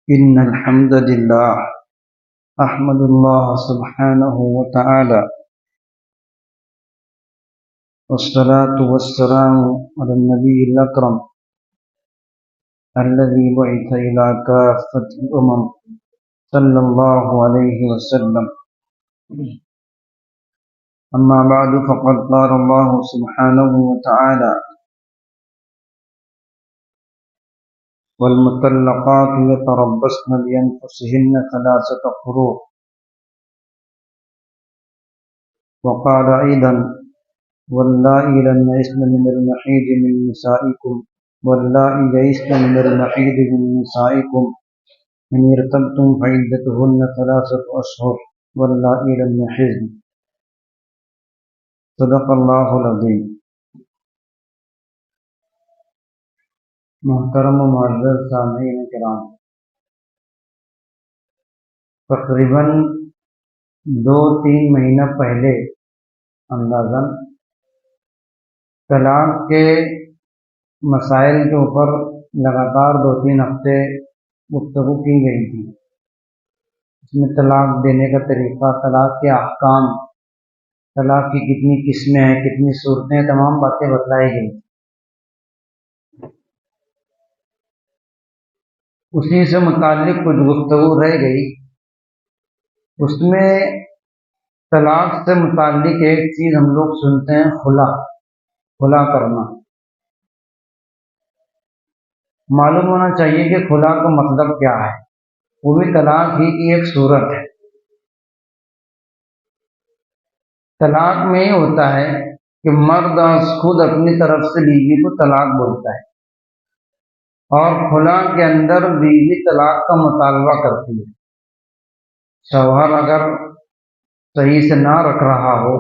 إن الحمد لله أحمد الله سبحانه وتعالى والصلاة والسلام على النبي الأكرم الذي بعث إلى كافة الأمم صلى الله عليه وسلم. أما بعد فقد قال الله سبحانه وتعالى: والمطلقات يتربصن بأنفسهن ثلاثة قروء. وقال أيضا: واللائي لم يئسن من المحيض من نسائكم من نسائكم إن ارتبتم فعدتهن ثلاثة أشهر واللائي لم يحضن. صدق اللہ العظیم. محترم و معزز سامعین کرام، تقریباً 2-3 مہینہ پہلے اندازاً طلاق کے مسائل کے اوپر لگاتار 2-3 ہفتے گفتگو کی گئی تھی. اس میں طلاق دینے کا طریقہ، طلاق کے احکام، طلاق کی کتنی قسمیں ہیں، کتنی صورتیں، تمام باتیں بتلائی گئی. اسی سے متعلق کچھ گفتگو رہ گئی. اس میں طلاق سے متعلق ایک چیز ہم لوگ سنتے ہیں، خلا کرنا. معلوم ہونا چاہیے کہ خلا کا مطلب کیا ہے. وہ بھی طلاق ہی کی ایک صورت ہے. طلاق میں یہ ہوتا ہے کہ مرد خود اپنی طرف سے بیوی کو طلاق بولتا ہے، اور خلا کے اندر بیوی طلاق کا مطالبہ کرتی ہے. شوہر اگر صحیح سے نہ رکھ رہا ہو،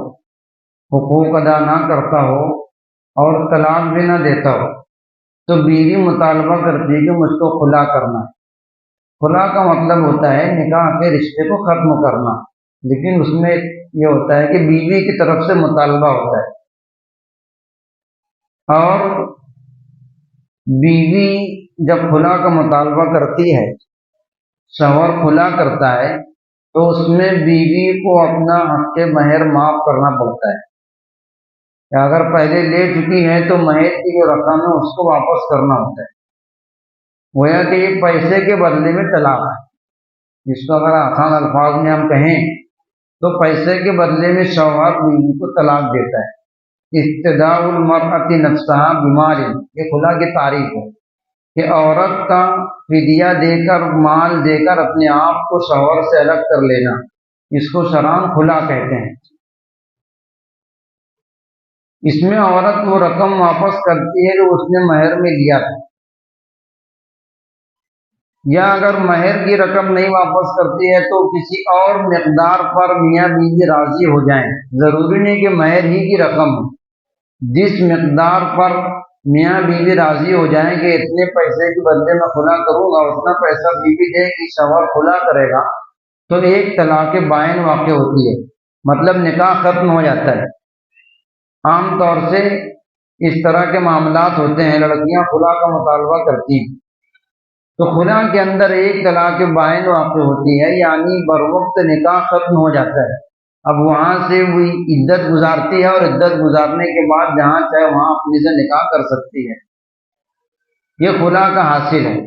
حقوق ادا نہ کرتا ہو اور طلاق بھی نہ دیتا ہو، تو بیوی مطالبہ کرتی ہے کہ مجھ کو خلا کرنا ہے. خلا کا مطلب ہوتا ہے نکاح کے رشتے کو ختم کرنا، لیکن اس میں یہ ہوتا ہے کہ بیوی کی طرف سے مطالبہ ہوتا ہے. اور بیوی جب خلا کا مطالبہ کرتی ہے، شوہر خلا کرتا ہے، تو اس میں بیوی کو اپنا حق مہر معاف کرنا پڑتا ہے. کہ اگر پہلے لے چکی ہے تو مہر کی جو رقم ہے اس کو واپس کرنا ہوتا ہے. گویا کہ یہ پیسے کے بدلے میں طلاق ہے. جس کو اگر آسان الفاظ میں ہم کہیں تو پیسے کے بدلے میں شوہر بیوی کو طلاق دیتا ہے. استداء المرأة نفسها بمال، یہ خلا کی تعریف ہے کہ عورت کا فدیہ دے کر، مال دے کر اپنے آپ کو شوہر سے الگ کر لینا، اس کو شرعاً خلا کہتے ہیں. اس میں عورت وہ رقم واپس کرتی ہے جو اس نے مہر میں لیا تھا، یا اگر مہر کی رقم نہیں واپس کرتی ہے تو کسی اور مقدار پر میاں بیوی راضی ہو جائیں. ضروری نہیں کہ مہر ہی کی رقم ہو. جس مقدار پر میاں بیوی راضی ہو جائیں کہ اتنے پیسے کے بدلے میں خلا کروں گا، اتنا پیسہ بیوی دے کہ شوہر خلا کرے گا، تو ایک طلاق بائن واقع ہوتی ہے. مطلب نکاح ختم ہو جاتا ہے. عام طور سے اس طرح کے معاملات ہوتے ہیں، لڑکیاں خلا کا مطالبہ کرتی ہیں تو خلا کے اندر ایک طلاق بائن واقع ہوتی ہے، یعنی بروقت نکاح ختم ہو جاتا ہے. اب وہاں سے وہ عدت گزارتی ہے، اور عدت گزارنے کے بعد جہاں چاہے وہاں اپنے سے نکاح کر سکتی ہے. یہ خلا کا حاصل ہے.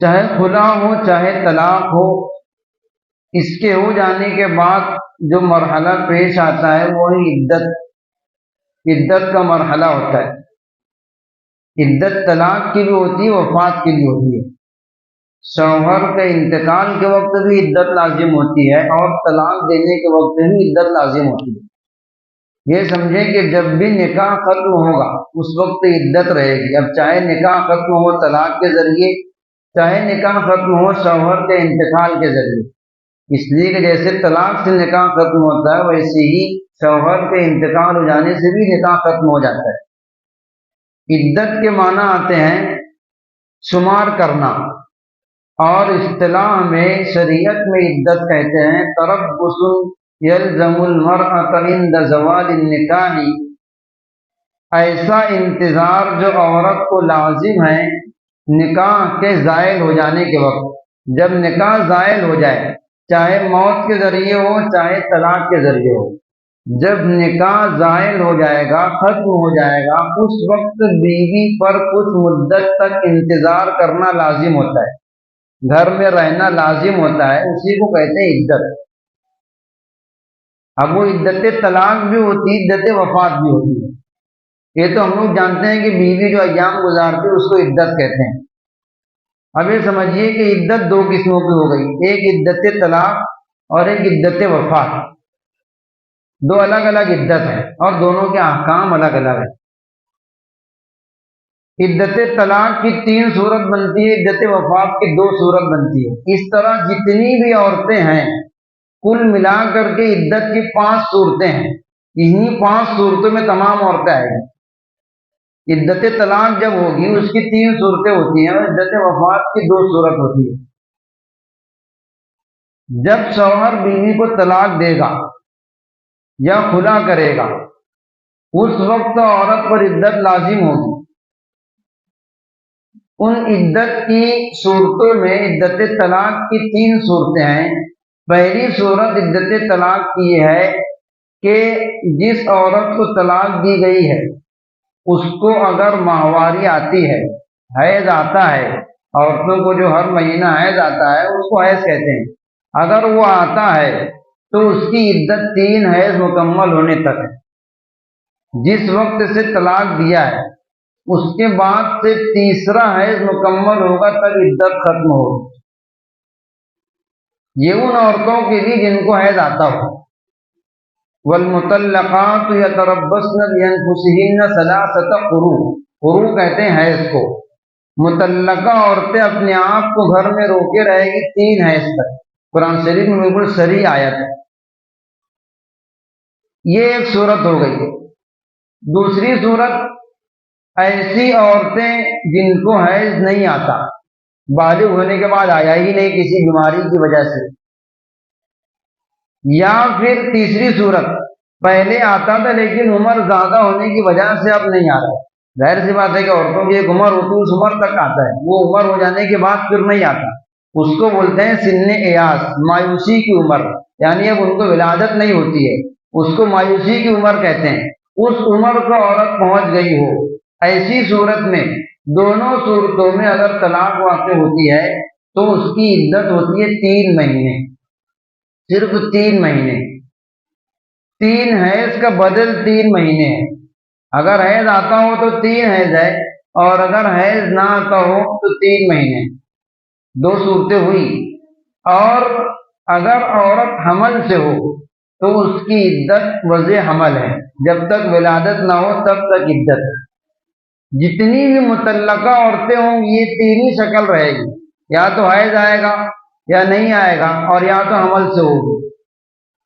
چاہے خلا ہو چاہے طلاق ہو، اس کے ہو جانے کے بعد جو مرحلہ پیش آتا ہے وہی عدت کا مرحلہ ہوتا ہے. عدت طلاق کی بھی ہوتی ہے، وفات کی بھی ہوتی ہے. شوہر کے انتقال کے وقت بھی عدت لازم ہوتی ہے، اور طلاق دینے کے وقت بھی عدت لازم ہوتی ہے. یہ سمجھیں کہ جب بھی نکاح ختم ہوگا اس وقت عدت رہے گی. اب چاہے نکاح ختم ہو طلاق کے ذریعے، چاہے نکاح ختم ہو شوہر کے انتقال کے ذریعے. اس لیے کہ جیسے طلاق سے نکاح ختم ہوتا ہے، ویسے ہی شوہر کے انتقال ہو جانے سے بھی نکاح ختم ہو جاتا ہے. عدت کے معنی آتے ہیں شمار کرنا، اور اصطلاح میں شریعت میں عدت کہتے ہیں تربص یلزم المرأة عند زوال النکاح، ایسا انتظار جو عورت کو لازم ہے نکاح کے زائل ہو جانے کے وقت، جب نکاح زائل ہو جائے، چاہے موت کے ذریعے ہو چاہے طلاق کے ذریعے ہو، جب نکاح زائل ہو جائے گا، ختم ہو جائے گا، اس وقت بیوی پر کچھ مدت تک انتظار کرنا لازم ہوتا ہے، گھر میں رہنا لازم ہوتا ہے، اسی کو کہتے ہیں عدت۔ اب وہ عدت طلاق بھی ہوتی ہے، عدت وفات بھی ہوتی ہے۔ یہ تو ہم لوگ جانتے ہیں کہ بیوی جو ایام گزارتی ہے اس کو عدت کہتے ہیں۔ اب یہ سمجھیے کہ عدت دو قسموں کی ہو گئی، ایک عدت طلاق اور ایک عدت وفات، دو الگ الگ عدت ہیں اور دونوں کے احکام الگ الگ ہیں۔ عدت طلاق کی 3 صورت بنتی ہے، عدت وفات کی 2 صورت بنتی ہے۔ اس طرح جتنی بھی عورتیں ہیں کل ملا کر کے عدت کی 5 صورتیں ہیں، انہی 5 صورتوں میں تمام عورتیں آئیں گی۔ عدت طلاق جب ہوگی اس کی 3 صورتیں ہوتی ہیں اور عدت وفات کی 2 صورت ہوتی ہے۔ جب شوہر بیوی کو طلاق دے گا یا خلا کرے گا، اس وقت عورت پر عدت لازم ہوگی۔ ان عدت کی صورتوں میں عدت طلاق کی 3 صورتیں ہیں۔ پہلی صورت عدت طلاق کی ہے کہ جس عورت کو طلاق دی گئی ہے اس کو اگر ماہواری آتی ہے، حیض آتا ہے، عورتوں کو جو ہر مہینہ حیض آتا ہے اس کو حیض کہتے ہیں، اگر وہ آتا ہے تو اس کی عدت 3 حیض مکمل ہونے تک ہے۔ جس وقت سے طلاق دیا ہے اس کے بعد سے تیسرا حیض مکمل ہوگا تب عدت ختم ہوگی۔ یہ ان عورتوں کے لیے جن کو حیض آتا ہو۔ والمطلقات یتربصن بانفسہن ثلاثۃ قروء، قروء کہتے ہیں حیض کو۔ مطلقہ عورتیں اپنے آپ کو گھر میں روکے رہے گی 3 حیض تک۔ قرآن شریف میں بالکل صریح آیت ہے۔ یہ ایک صورت ہو گئی۔ دوسری صورت، ایسی عورتیں جن کو حیض نہیں آتا، بالغ ہونے کے بعد آیا ہی نہیں کسی بیماری کی وجہ سے، یا پھر تیسری صورت، پہلے آتا تھا لیکن عمر زیادہ ہونے کی وجہ سے اب نہیں آ رہا۔ ظاہر سی بات ہے کہ عورتوں کی ایک عمر ہوتی ہے، اس عمر تک آتا ہے، وہ عمر ہو جانے کے بعد پھر نہیں آتا۔ اس کو بولتے ہیں سن ایاس، مایوسی کی عمر، یعنی اب ان کو ولادت نہیں ہوتی ہے، اس کو مایوسی کی عمر کہتے ہیں۔ اس عمر کو عورت پہنچ گئی ہو، ایسی صورت میں دونوں صورتوں میں اگر طلاق واقع ہوتی ہے تو اس کی عدت ہوتی ہے 3 مہینے، صرف 3 مہینے۔ 3 حیض کا بدل 3 مہینے ہے۔ اگر حیض آتا ہو تو 3 حیض ہے، اور اگر حیض نہ آتا ہو تو 3 مہینے، 2 صورتیں ہوئی۔ اور اگر عورت حمل سے ہو تو اس کی عدت وضع حمل ہے، جب تک ولادت نہ ہو تب تک عدت ہے۔ جتنی بھی مطلقہ عورتیں ہوں یہ 3 ہی شکل رہے گی، یا تو حیض آئے گا یا نہیں آئے گا، اور یا تو حمل سے ہوگی۔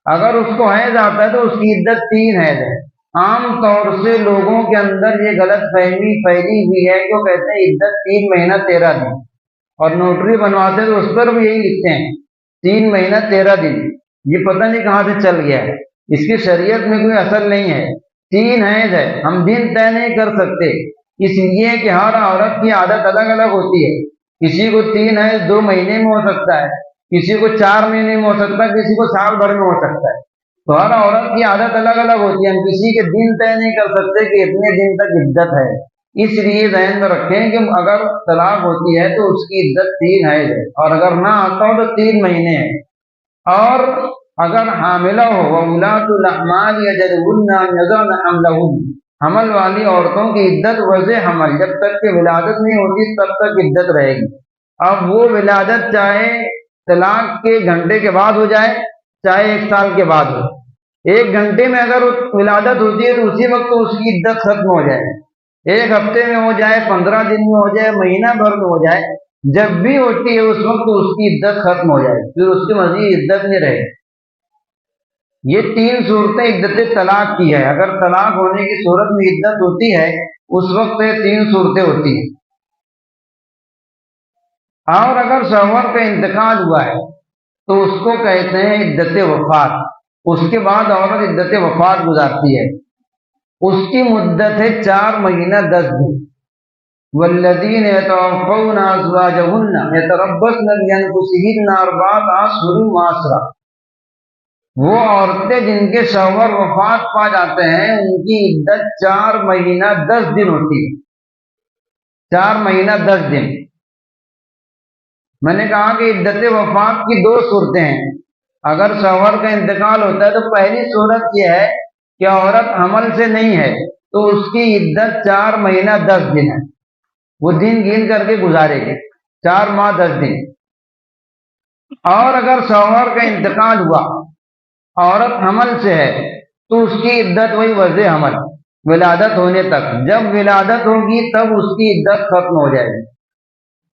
اگر اس کو حیض آتا ہے تو اس کی عدت 3 حیض ہے۔ عام طور سے لوگوں کے اندر یہ غلط فہمی پھیلی ہوئی ہے کہ وہ کہتے ہیں عدت 3 مہینہ 13 دن، اور نوٹری بنواتے ہیں تو اس پر بھی یہی لکھتے ہیں 3 مہینہ 13 دن۔ یہ پتہ نہیں کہاں سے چل گیا ہے، اس کی شریعت میں کوئی اصل نہیں ہے۔ 3 حیض ہے، ہم دن طے نہیں کر سکتے، اس لیے کہ ہر عورت کی عادت الگ الگ ہوتی ہے۔ کسی کو 3 حیض 2 مہینے میں ہو سکتا ہے، کسی کو 4 مہینے میں ہو سکتا ہے، کسی کو سال بھر میں ہو سکتا ہے۔ تو ہر عورت کی عادت الگ الگ ہوتی ہے، ہم کسی کے دن طے نہیں کر سکتے کہ اتنے دن تک عدت ہے۔ اس لیے ذہن میں رکھیں کہ اگر طلاق ہوتی ہے تو اس کی عدت 3 حیض ہے، اور اگر نہ آتا ہو تو 3 مہینے ہے۔ اور اگر حاملہ ہو وَأُولَاتُ الْأَحْمَالِ أَجَلُهُنَّ أَنْ يَضَعْنَ حَمْلَهُنَّ، حمل والی عورتوں کی عدت وضع حمل، جب تک کہ ولادت نہیں ہوتی تب تک عدت رہے گی۔ اب وہ ولادت چاہے طلاق کے گھنٹے کے بعد ہو جائے چاہے 1 سال کے بعد ہو، 1 گھنٹے میں اگر ولادت ہوتی ہے تو اسی وقت اس کی عدت ختم ہو جائے، 1 ہفتے میں ہو جائے، 15 دن میں ہو جائے، مہینہ بھر میں ہو جائے، جب بھی ہوتی ہے اس وقت اس کی عدت ختم ہو جائے، پھر اس کی مزید عدت نہیں رہے۔ یہ 3 صورتیں عدت طلاق کی ہے۔ اگر طلاق ہونے کی صورت میں عدت ہوتی ہے اس وقت یہ 3 صورتیں ہوتی ہیں۔ اور اگر شوہر کا انتقال ہوا ہے تو اس کو کہتے ہیں عدت وفات۔ اس کے بعد عورت عدت وفات گزارتی ہے، اس کی مدت ہے 4 مہینہ 10 دن۔ والذین یتوفون ازواجهن یتربصن بانفسهن اربعۃ اشہر وعشرا، وہ عورتیں جن کے شوہر وفات پا جاتے ہیں ان کی عدت 4 مہینہ 10 دن ہوتی ہے، 4 مہینہ 10 دن۔ میں نے کہا کہ عدت وفات کی 2 صورتیں ہیں۔ اگر شوہر کا انتقال ہوتا ہے تو پہلی صورت یہ ہے کہ عورت حمل سے نہیں ہے تو اس کی عدت 4 مہینہ 10 دن ہے، وہ دن گن کر کے گزارے گی، 4 ماہ 10 دن۔ اور اگر شوہر کا انتقال ہوا، عورت حمل سے ہے، تو اس کی عدت وہی وضع حمل، ولادت ہونے تک، جب ولادت ہوگی تب اس کی عدت ختم ہو جائے گی۔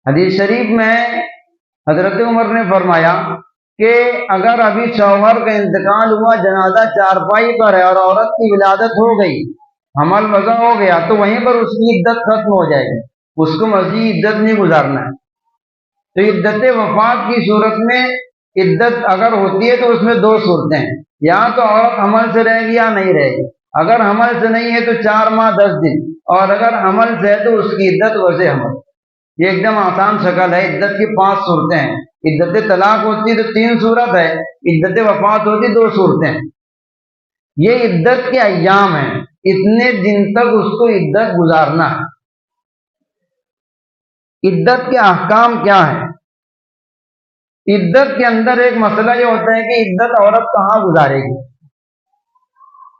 حدیث شریف میں حضرت عمر نے فرمایا کہ اگر ابھی شوہر کا انتقال ہوا، جنازہ چارپائی پر ہے اور عورت کی ولادت ہو گئی، حمل وضع ہو گیا، تو وہیں پر اس کی عدت ختم ہو جائے گی، اس کو مزید عدت نہیں گزارنا ہے۔ تو عدت وفات کی صورت میں عدت اگر ہوتی ہے تو اس میں 2 صورتیں ہیں، یا تو عورت حمل سے رہے گی یا نہیں رہے گی۔ اگر حمل سے نہیں ہے تو 4 ماہ 10 دن، اور اگر حمل سے ہے تو اس کی عدت وضع حمل۔ یہ ایک دم آسان شکل ہے۔ عدت کی 5 صورتیں ہیں۔ عدت طلاق ہوتی ہے تو 3 صورت ہے، عدت وفات ہوتی 2 صورتیں۔ یہ عدت کے ایام ہیں، اتنے دن تک اس کو عدت گزارنا ہے۔ عدت کے احکام کیا ہیں؟ عدت کے اندر ایک مسئلہ یہ ہوتا ہے کہ عدت عورت کہاں گزارے گی۔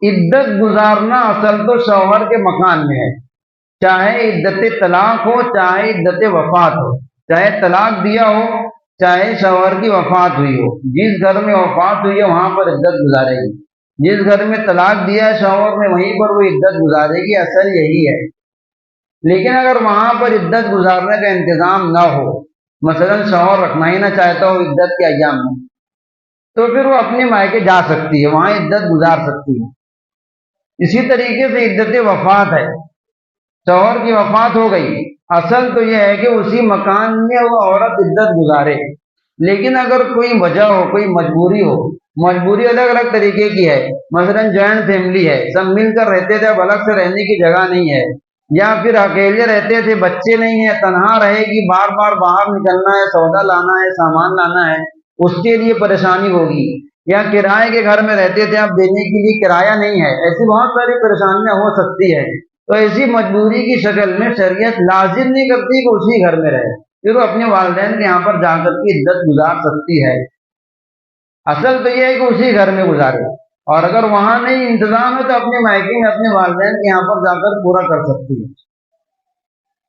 عدت گزارنا اصل تو شوہر کے مکان میں ہے، چاہے عدت طلاق ہو چاہے عدت وفات ہو، چاہے طلاق دیا ہو چاہے شوہر کی وفات ہوئی ہو۔ جس گھر میں وفات ہوئی ہے وہاں پر عدت گزارے گی، جس گھر میں طلاق دیا ہے شوہر نے وہیں پر وہ عدت گزارے گی، اصل یہی ہے۔ لیکن اگر وہاں پر عدت گزارنے کا انتظام نہ ہو، مثلا شوہر رکھنا ہی نہ چاہتا ہو عدت کے ایام میں، تو پھر وہ اپنے مائکے جا سکتی ہے، وہاں عدت گزار سکتی ہے۔ اسی طریقے سے عدت وفات ہے، شوہر کی وفات ہو گئی، اصل تو یہ ہے کہ اسی مکان میں وہ عورت عدت گزارے۔ لیکن اگر کوئی وجہ ہو، کوئی مجبوری ہو، مجبوری الگ الگ طریقے کی ہے، مثلا جوائنٹ فیملی ہے، سب مل کر رہتے تھے، اب الگ سے رہنے کی جگہ نہیں ہے، یا پھر اکیلے رہتے تھے، بچے نہیں ہیں، تنہا رہے گی، بار بار باہر نکلنا ہے، سودا لانا ہے، سامان لانا ہے، اس کے لیے پریشانی ہوگی، یا کرائے کے گھر میں رہتے تھے، اب دینے کے لیے کرایہ نہیں ہے، ایسی بہت ساری پریشانیاں ہو سکتی ہے۔ تو ایسی مجبوری کی شکل میں شریعت لازم نہیں کرتی کہ اسی گھر میں رہے، پھر وہ اپنے والدین کے یہاں پر جا کر کے عدت گزار سکتی ہے۔ اصل تو یہ ہے کہ اسی گھر میں گزارے، اور اگر وہاں نہیں انتظام ہے تو اپنے مائکے میں اپنے والدین کے یہاں پر جا کر پورا کر سکتی ہے۔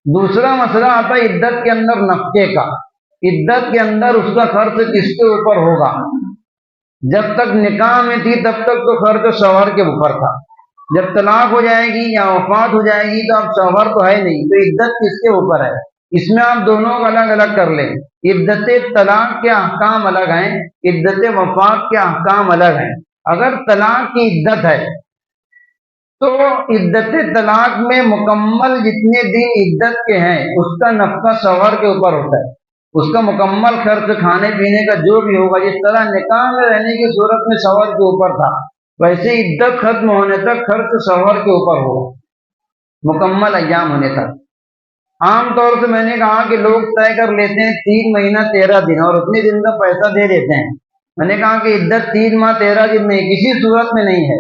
دوسرا مسئلہ آتا ہے عدت کے اندر نفقے کا۔ عدت کے اندر اس کا خرچ کس کے اوپر ہوگا؟ جب تک نکاح میں تھی تب تک تو خرچ شوہر کے اوپر تھا، جب طلاق ہو جائے گی یا وفات ہو جائے گی تو اب شوہر تو ہے نہیں، تو عدت کس کے اوپر ہے؟ اس میں آپ دونوں کو الگ الگ کر لیں۔ عدت طلاق کے احکام الگ ہیں، عدت وفات کے احکام الگ ہیں۔ اگر طلاق کی عدت ہے تو عدت طلاق میں مکمل جتنے دن عدت کے ہیں اس کا نفقہ شوہر کے اوپر ہوتا ہے، اس کا مکمل خرچ کھانے پینے کا جو بھی ہوگا، جس طرح نکاح میں رہنے کی صورت میں شوہر کے اوپر تھا، ویسے عدت ختم ہونے تک خرچ شوہر کے اوپر ہوگا، مکمل ایام ہونے تک۔ عام طور سے میں نے کہا کہ لوگ طے کر لیتے ہیں 3 مہینہ 13 دن اور اتنے دن کا پیسہ دے دیتے ہیں۔ میں نے کہا کہ عدت 3 ماہ 13 دن نہیں، کسی صورت میں نہیں ہے۔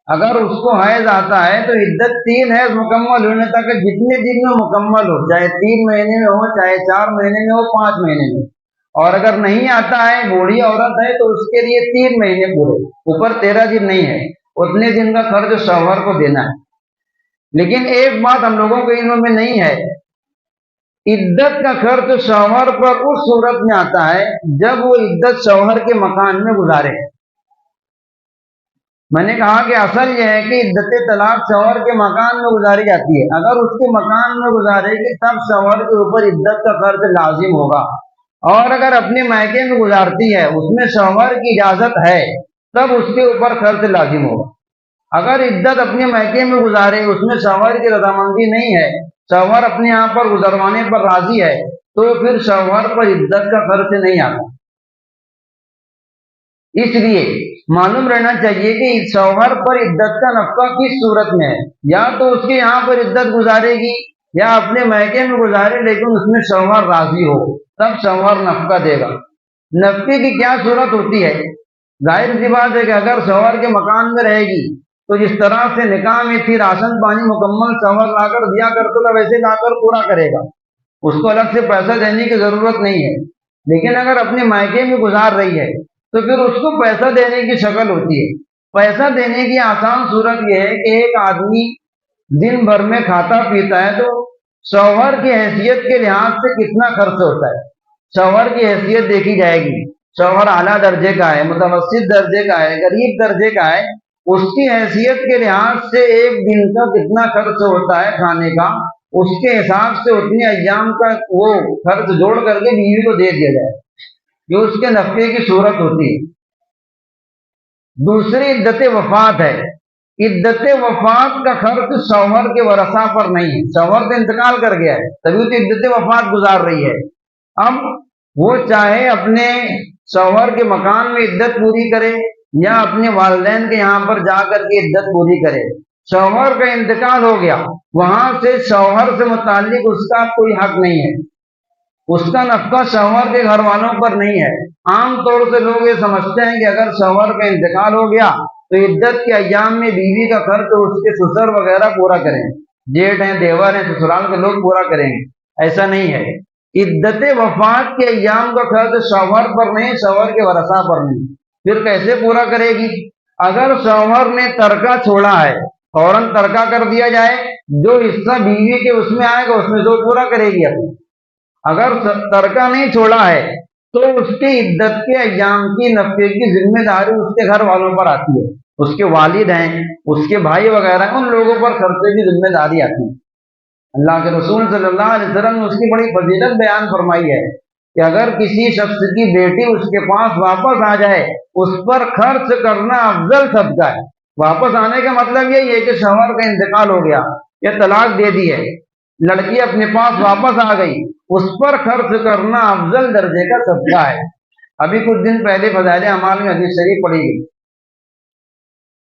اگر اس کو حیض آتا ہے تو عدت 3 حیض مکمل ہونے تک، جتنے دن میں مکمل ہو، چاہے 3 مہینے میں ہو چاہے 4 مہینے میں ہو 5 مہینے میں، اور اگر نہیں آتا ہے، بوڑھی عورت ہے، تو اس کے لیے 3 مہینے پورے، اوپر 13 دن نہیں ہے، اتنے دن کا خرچ شوہر کو دینا ہے۔ لیکن ایک بات ہم لوگوں کے علم میں نہیں ہے، عدت کا خرچ شوہر پر اس صورت میں آتا ہے جب وہ عدت شوہر کے مکان میں گزارے۔ میں نے کہا کہ اصل یہ ہے کہ عدت طلاق شوہر کے مکان میں گزاری جاتی ہے، اگر اس کے مکان میں گزارے گی تب شوہر کے اوپر عدت کا خرچ لازم ہوگا، اور اگر اپنے مائکے میں گزارتی ہے، اس میں شوہر کی اجازت ہے، تب اس کے اوپر خرچ لازم ہوگا۔ اگر عدت اپنے مائکے میں گزارے، اس میں شوہر کی رضامندی نہیں ہے، شوہر اپنے یہاں پر گزروانے پر راضی ہے، تو پھر شوہر پر عدت کا خرچ نہیں آتا۔ اس لیے معلوم رہنا چاہیے کہ شوہر پر عدت کا نفقہ کس صورت میں ہے، یا تو اس کے یہاں پر عدت گزارے گی یا اپنے میکے میں گزارے لیکن اس میں شوہر راضی ہو، تب شوہر نفقہ دے گا۔ نفقے کی کیا صورت ہوتی ہے؟ ظاہر سی بات ہے کہ اگر شوہر کے مکان میں رہے گی تو جس طرح سے نکاح میں تھی راشن پانی مکمل شوہر لا کر دیا کرتا تھا ویسے لا کر پورا کرے گا، اس کو الگ سے پیسہ دینے کی ضرورت نہیں ہے۔ لیکن اگر اپنے مائکے میں گزار رہی ہے تو پھر اس کو پیسہ دینے کی شکل ہوتی ہے۔ پیسہ دینے کی آسان صورت یہ ہے کہ ایک آدمی دن بھر میں کھاتا پیتا ہے تو شوہر کی حیثیت کے لحاظ سے کتنا خرچ ہوتا ہے، شوہر کی حیثیت دیکھی جائے گی۔ شوہر اعلیٰ درجے کا ہے، متوسط درجے کا ہے، غریب درجے کا ہے، اس کی حیثیت کے لحاظ سے ایک دن کا کتنا خرچ ہوتا ہے کھانے کا، اس کے حساب سے اتنے ایام کا وہ خرچ جوڑ کر کے بیوی کو دے دیا جائے، جو اس کے نفقے کی صورت ہوتی ہے۔ دوسری عدت وفات ہے۔ عدت وفات کا خرچ شوہر کے ورثہ پر نہیں ہے، شوہر تو انتقال کر گیا ہے تبھی تو عدت وفات گزار رہی ہے۔ اب وہ چاہے اپنے شوہر کے مکان میں عدت پوری کرے یا اپنے والدین کے یہاں پر جا کر کے عدت پوری کرے، شوہر کا انتقال ہو گیا، وہاں سے شوہر سے متعلق اس کا کوئی حق نہیں ہے، اس کا نفقہ شوہر کے گھر والوں پر نہیں ہے۔ عام طور سے لوگ یہ سمجھتے ہیں کہ اگر شوہر کا انتقال ہو گیا تو عدت کے ایام میں بیوی کا خرچ اس کے سسر وغیرہ پورا کریں، جیٹ ہیں، دیور ہیں، سسرال کے لوگ پورا کریں گے، ایسا نہیں ہے۔ عدت وفات کے ایام کا خرچ شوہر پر نہیں، شوہر کے ورثہ پر نہیں۔ پھر کیسے پورا کرے گی؟ اگر شوہر نے ترکہ چھوڑا ہے فوراً ترکہ کر دیا جائے، جو حصہ بیوی کے اس میں آئے گا اس میں جو پورا کرے گی اپنی۔ اگر ترکہ نہیں چھوڑا ہے تو اس کی عدت کے ایام کی نفقے کی ذمہ داری اس کے گھر والوں پر آتی ہے، اس کے والد ہیں، اس کے بھائی وغیرہ ہیں، ان لوگوں پر خرچے کی ذمہ داری آتی ہے۔ اللہ کے رسول صلی اللہ علیہ وسلم نے اس کی بڑی فضیلت بیان فرمائی ہے کہ اگر کسی شخص کی بیٹی اس کے پاس واپس آ جائے اس پر خرچ کرنا افضل صدقہ ہے۔ واپس آنے کا مطلب یہی ہے کہ شوہر کا انتقال ہو گیا یا طلاق دے دی ہے، لڑکی اپنے پاس واپس آ گئی، اس پر خرچ کرنا افضل درجے کا صدقہ ہے۔ ابھی کچھ دن پہلے فضائل اعمال میں حدیث شریف پڑھی گئی۔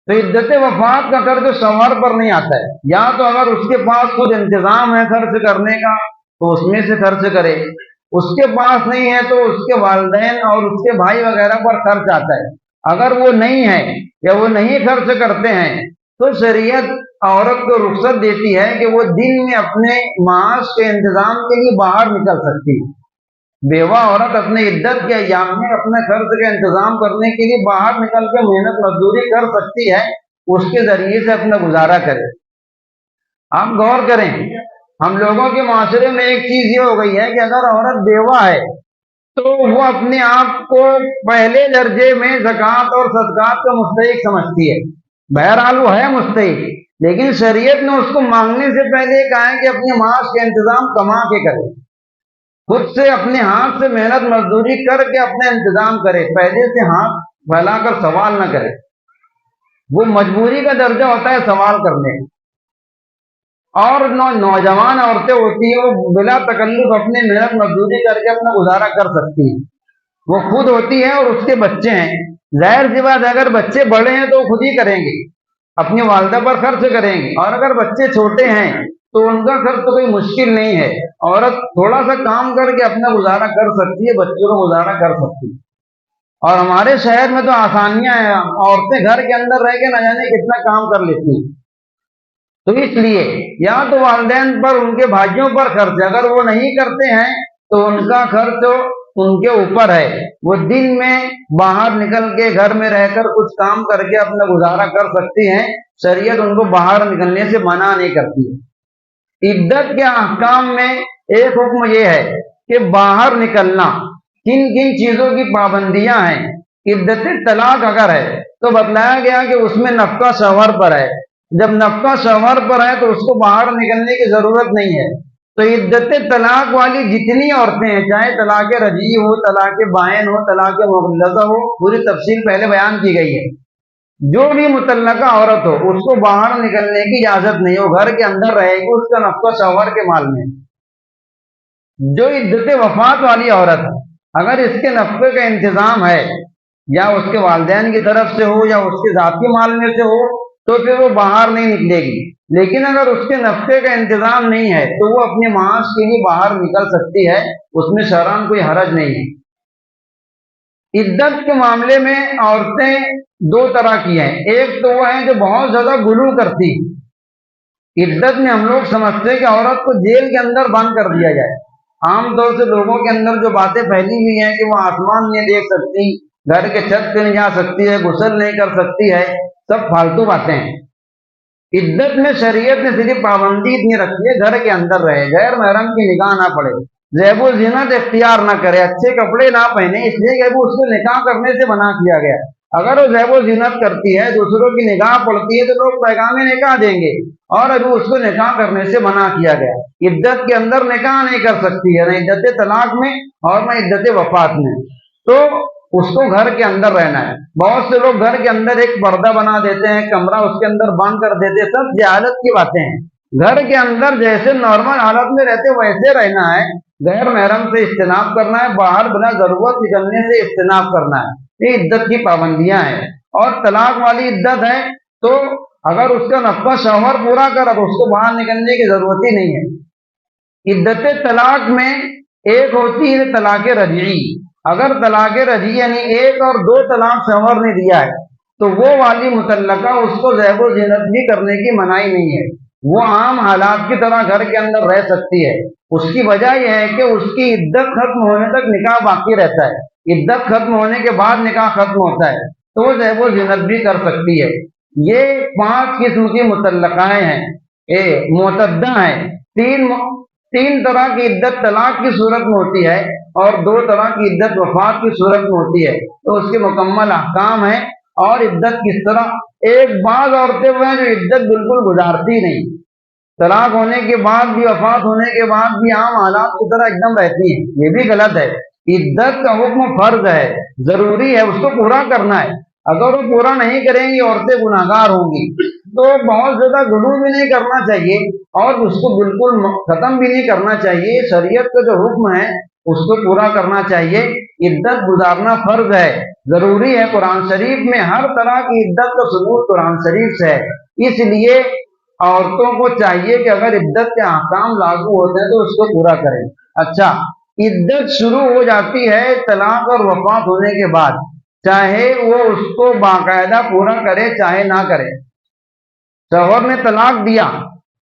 تو عدت وفات کا خرچ شوہر پر نہیں آتا ہے، یا تو اگر اس کے پاس خود انتظام ہے خرچ کرنے کا تو اس میں سے خرچ کرے، اس کے پاس نہیں ہے تو اس کے والدین اور اس کے بھائی وغیرہ پر خرچ آتا ہے۔ اگر وہ نہیں ہے یا وہ نہیں خرچ کرتے ہیں تو شریعت عورت کو رخصت دیتی ہے کہ وہ دن میں اپنے معاش کے انتظام کے لیے باہر نکل سکتی ہے۔ بیوہ عورت اپنے عدت کے ایام میں اپنے خرچ کا انتظام کرنے کے لیے باہر نکل کے محنت مزدوری کر سکتی ہے، اس کے ذریعے سے اپنا گزارا کرے۔ آپ غور کریں، ہم لوگوں کے معاشرے میں ایک چیز یہ ہو گئی ہے کہ اگر عورت بیوہ ہے تو وہ اپنے آپ کو پہلے درجے میں زکوٰۃ اور صدقات کا مستحق سمجھتی ہے۔ بہرحال وہ ہے مستحق، لیکن شریعت نے اس کو مانگنے سے پہلے کہا ہے کہ اپنے معاش کا انتظام کما کے کرے، خود سے اپنے ہاتھ سے محنت مزدوری کر کے اپنا انتظام کرے، پہلے سے ہاتھ پھیلا کر سوال نہ کرے۔ وہ مجبوری کا درجہ ہوتا ہے سوال کرنے، اور نوجوان عورتیں ہوتی ہیں وہ بلا تکلف اپنے محنت مزدوری کر کے اپنا گزارا کر سکتی ہیں، وہ خود ہوتی ہے اور اس کے بچے ہیں۔ ظاہر سی بات اگر بچے بڑے ہیں تو وہ خود ہی کریں گے، اپنی والدہ پر خرچ کریں گے، اور اگر بچے چھوٹے ہیں تو ان کا خرچ تو کوئی مشکل نہیں ہے، عورت تھوڑا سا کام کر کے اپنا گزارا کر سکتی ہے، بچوں کا گزارا کر سکتی ہے۔ اور ہمارے شہر میں تو آسانیاں ہیں، عورتیں گھر کے اندر رہ کے نہ جانے کتنا کام کر لیتی ہیں۔ تو اس لیے یا تو والدین پر، ان کے بھائیوں پر خرچ، اگر وہ نہیں کرتے ہیں تو ان کا خرچ ان کے اوپر ہے، وہ دن میں باہر نکل کے گھر میں رہ کر کچھ کام کر کے اپنا گزارا کر سکتی ہیں، شریعت ان کو باہر نکلنے سے منع نہیں کرتی ہے۔ عدت کے احکام میں ایک حکم یہ ہے کہ باہر نکلنا کن کن چیزوں کی پابندیاں ہیں۔ عدت طلاق اگر ہے تو بتلایا گیا کہ اس میں نفقہ شوہر پر ہے، جب نفقہ شوہر پر ہے تو اس کو باہر نکلنے کی ضرورت نہیں ہے۔ تو عدت طلاق والی جتنی عورتیں ہیں، چاہے طلاق رجعی ہو، طلاق بائن ہو، طلاق مغلظہ ہو، پوری تفصیل پہلے بیان کی گئی ہے، جو بھی مطلقہ عورت ہو اس کو باہر نکلنے کی اجازت نہیں ہو، گھر کے اندر رہے گی، اس کا نفقہ شوہر کے مال میں۔ جو عدت وفات والی عورت ہے، اگر اس کے نفقے کا انتظام ہے، یا اس کے والدین کی طرف سے ہو یا اس کے ذاتی مال میں سے ہو، تو پھر وہ باہر نہیں نکلے گی، لیکن اگر اس کے نفقے کا انتظام نہیں ہے تو وہ اپنے معاش کے لیے باہر نکل سکتی ہے، اس میں شرعاً کوئی حرج نہیں ہے۔ عدت کے معاملے میں عورتیں دو طرح کی ہیں، ایک تو وہ ہیں جو بہت زیادہ غلو کرتی ہیں۔ عدت میں ہم لوگ سمجھتے ہیں کہ عورت کو جیل کے اندر بند کر دیا جائے۔ عام طور سے لوگوں کے اندر جو باتیں پھیلی ہوئی ہیں کہ وہ آسمان نہیں دیکھ سکتی، گھر کے چھت پہ نہیں جا سکتی ہے، غسل نہیں کر سکتی ہے، سب فالتو باتیں ہیں۔ عدت میں شریعت نے صرف پابندی اتنی رکھی ہے گھر کے اندر رہے، غیر محرم کی نگاہ نہ پڑے، زیب و زینت اختیار نہ کرے، اچھے کپڑے نہ پہنے، اس لیے کہ وہ اس کو نکاح کرنے سے منع کیا گیا۔ اگر وہ زیب و زینت کرتی ہے، دوسروں کی نگاہ پڑتی ہے، تو لوگ پیغام نکاح دیں گے، اور ابھی اس کو نکاح کرنے سے منع کیا گیا۔ عدت کے اندر نکاح نہیں کر سکتی ہے، نہ عدت طلاق میں اور نہ عدت وفات میں، تو اس کو گھر کے اندر رہنا ہے۔ بہت سے لوگ گھر کے اندر ایک پردہ بنا دیتے ہیں، کمرہ اس کے اندر بند کر دیتے ہیں، سب جہالت کی باتیں ہیں۔ گھر کے اندر جیسے نارمل حالت میں رہتے ویسے رہنا ہے، غیر محرم سے اجتناب کرنا ہے، باہر بنا ضرورت نکلنے سے اجتناب کرنا ہے، یہ عدت کی پابندیاں ہیں۔ اور طلاق والی عدت ہے تو اگر اس کا نفقہ شوہر پورا کرا تو اس کو باہر نکلنے کی ضرورت ہی نہیں ہے۔ عدت طلاق میں ایک ہوتی ہے طلاق رجعی، اگر طلاق رجعی یعنی ایک اور دو طلاق شوہر نے دیا ہے تو وہ والی متعلقہ اس کو زیب و زینت بھی کرنے کی منائی نہیں ہے، وہ عام حالات کی طرح گھر کے اندر رہ سکتی ہے۔ اس کی وجہ یہ ہے کہ اس کی عدت ختم ہونے تک نکاح باقی رہتا ہے، عدت ختم ہونے کے بعد نکاح ختم ہوتا ہے تو وہ زیب و زینت بھی کر سکتی ہے۔ یہ 5 قسم کی متعلقائیں ہیں، معتدہ ہیں۔ تین طرح کی عدت طلاق کی صورت میں ہوتی ہے اور 2 طرح کی عدت وفات کی صورت میں ہوتی ہے، تو اس کے مکمل احکام ہیں۔ اور عدت کس طرح، ایک بعض عورتیں وہ ہیں جو عدت بالکل گزارتی نہیں، طلاق ہونے کے بعد بھی وفات ہونے کے بعد بھی عام حالات کی طرح ایک دم رہتی ہیں، یہ بھی غلط ہے۔ عدت کا حکم فرض ہے، ضروری ہے، اس کو پورا کرنا ہے، اگر وہ پورا نہیں کریں گی عورتیں گناہگار ہوں گی۔ تو بہت زیادہ غلو بھی نہیں کرنا چاہیے اور اس کو بالکل ختم بھی نہیں کرنا چاہیے، شریعت کا جو حکم ہے اس کو پورا کرنا چاہیے۔ عدت گزارنا فرض ہے، ضروری ہے، قرآن شریف میں ہر طرح کی عدت کا ثبوت قرآن شریف سے ہے، اس لیے عورتوں کو چاہیے کہ اگر عدت کے احکام لاگو ہوتے ہیں تو اس کو پورا کریں۔ اچھا، عدت شروع ہو جاتی ہے طلاق اور وفات ہونے کے بعد، چاہے وہ اس کو باقاعدہ پورا کرے چاہے نہ کرے۔ شوہر نے طلاق دیا،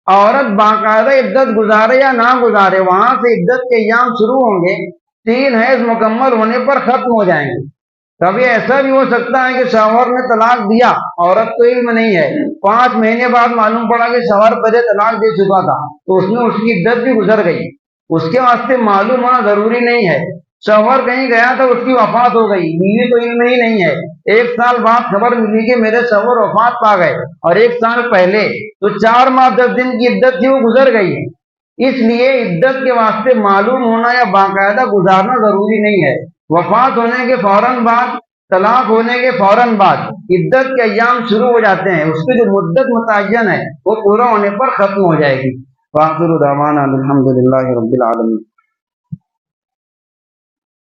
عورت باقاعدہ عدت گزارے یا نہ گزارے، وہاں سے عدت کے ایام شروع ہوں گے، 3 حیض مکمل ہونے پر ختم ہو جائیں گے۔ کبھی ایسا بھی ہو سکتا ہے کہ شوہر نے طلاق دیا، عورت کو علم نہیں ہے، 5 مہینے بعد معلوم پڑا کہ شوہر پہلے طلاق دے چکا تھا، تو اس میں اس کی عدت بھی گزر گئی، اس کے واسطے معلوم ہونا ضروری نہیں ہے۔ شوہر کہیں گیا تھا، اس کی وفات ہو گئی، بیوی کو علم ہی نہیں ہے، 1 سال بعد خبر ملی کہ میرے شوہر وفات پا گئے، اور 1 سال پہلے تو 4 ماہ 10 دن کی عدت تھی، وہ گزر گئی ہے۔ اس لیے عدت کے واسطے معلوم ہونا یا باقاعدہ گزارنا ضروری نہیں ہے۔ وفات ہونے کے فوراً بعد، طلاق ہونے کے فوراً بعد عدت کے ایام شروع ہو جاتے ہیں، اس کی جو مدت متعین ہے وہ پورا ہونے پر ختم ہو جائے گی۔ وآخر دعوانا الحمد للہ رب العالمین۔